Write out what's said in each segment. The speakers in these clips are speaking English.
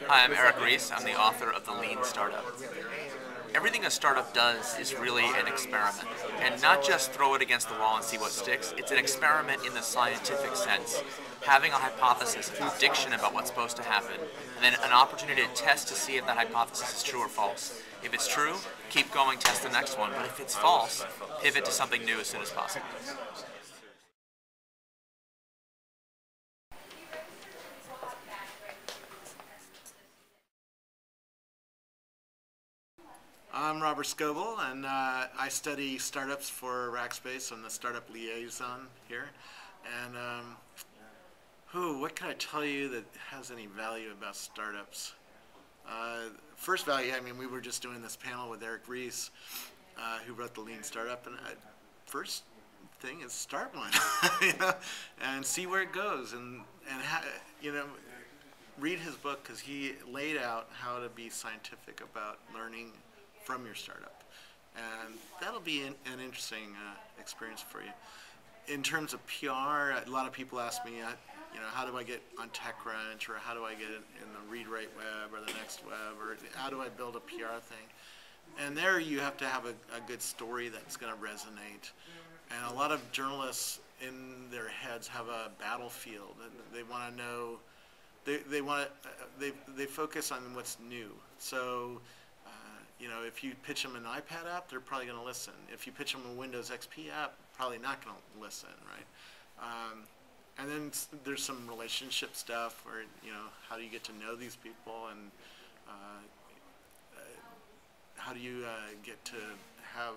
Hi, I'm Ries. I'm the author of The Lean Startup. Everything a startup does is really an experiment, and not just throw it against the wall and see what sticks. It's an experiment in the scientific sense, having a hypothesis, a prediction about what's supposed to happen, and then an opportunity to test to see if that hypothesis is true or false. If it's true, keep going, test the next one, but if it's false, pivot to something new as soon as possible. I'm Robert Scoble, and I study startups for Rackspace. I'm the startup liaison here. And what can I tell you that has any value about startups? First value, I mean, we were just doing this panel with Ries, who wrote The Lean Startup, and first thing is start one, and see where it goes, and read his book, because he laid out how to be scientific about learning from your startup, and that'll be an interesting experience for you. In terms of PR, a lot of people ask me, how do I get on TechCrunch, or how do I get in the Read Write Web or the Next Web, or how do I build a PR thing? And there you have to have a good story that's going to resonate. And a lot of journalists in their heads have a battlefield, and they want to know. They focus on what's new. So. If you pitch them an iPad app, they're probably going to listen. If you pitch them a Windows XP app, probably not going to listen, right? And then there's some relationship stuff where, how do you get to know these people, and how do you get to have,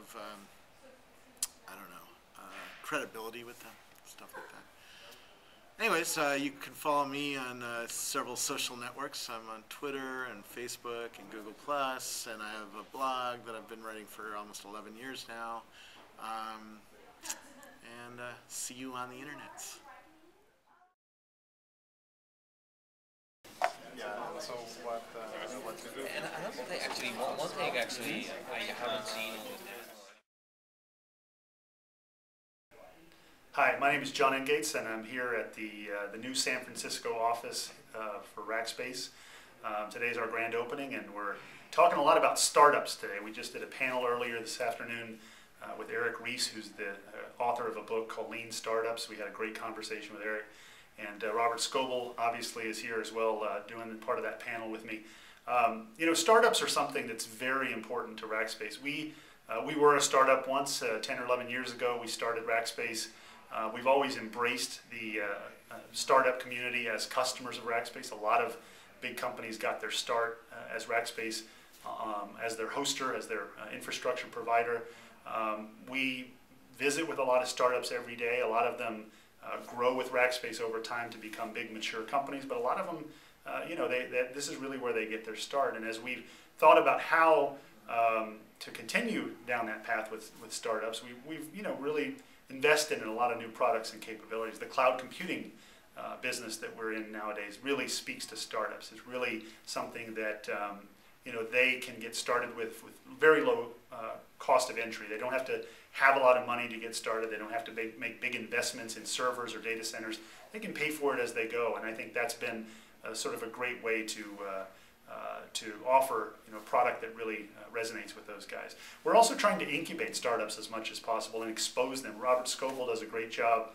credibility with them, stuff like that. Anyways, you can follow me on several social networks. I'm on Twitter and Facebook and Google+, and I have a blog that I've been writing for almost 11 years now. See you on the internets. Yeah, so what to do? And another thing, actually, one thing I haven't seen. Hi, my name is John Engates, and I'm here at the new San Francisco office for Rackspace. Today's our grand opening, and we're talking a lot about startups today. We just did a panel earlier this afternoon with Ries, who's the author of a book called Lean Startups. We had a great conversation with Eric, and Robert Scoble obviously is here as well, doing part of that panel with me. Startups are something that's very important to Rackspace. We were a startup once, 10 or 11 years ago. We started Rackspace. We've always embraced the startup community as customers of Rackspace. A lot of big companies got their start as Rackspace, as their hoster, as their infrastructure provider. We visit with a lot of startups every day. A lot of them grow with Rackspace over time to become big, mature companies, but a lot of them, this is really where they get their start. And as we've thought about how to continue down that path with startups, we've really invested in a lot of new products and capabilities. The cloud computing business that we're in nowadays really speaks to startups. It's really something that they can get started with very low cost of entry. They don't have to have a lot of money to get started. They don't have to make big investments in servers or data centers. They can pay for it as they go, and I think that's been sort of a great way to offer a product that really resonates with those guys. We're also trying to incubate startups as much as possible and expose them. Robert Scoble does a great job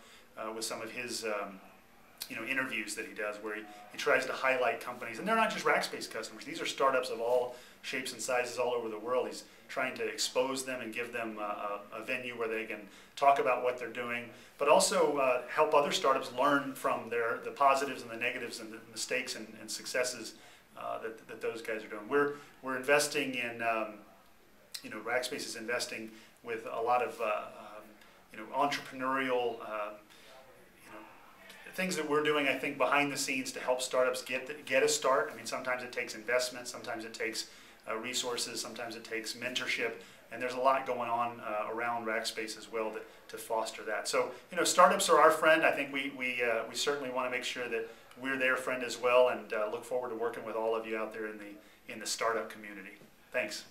with some of his interviews that he does, where he tries to highlight companies, and they're not just Rackspace customers. These are startups of all shapes and sizes all over the world. He's trying to expose them and give them a venue where they can talk about what they're doing, but also help other startups learn from the positives and the negatives and the mistakes and successes that those guys are doing. We're investing in, Rackspace is investing with a lot of entrepreneurial things that we're doing, I think, behind the scenes to help startups get a start. I mean, sometimes it takes investment, sometimes it takes resources, sometimes it takes mentorship, and there's a lot going on around Rackspace as well to foster that. So, startups are our friend. I think we certainly want to make sure that we're their friend as well, and look forward to working with all of you out there in the startup community. Thanks.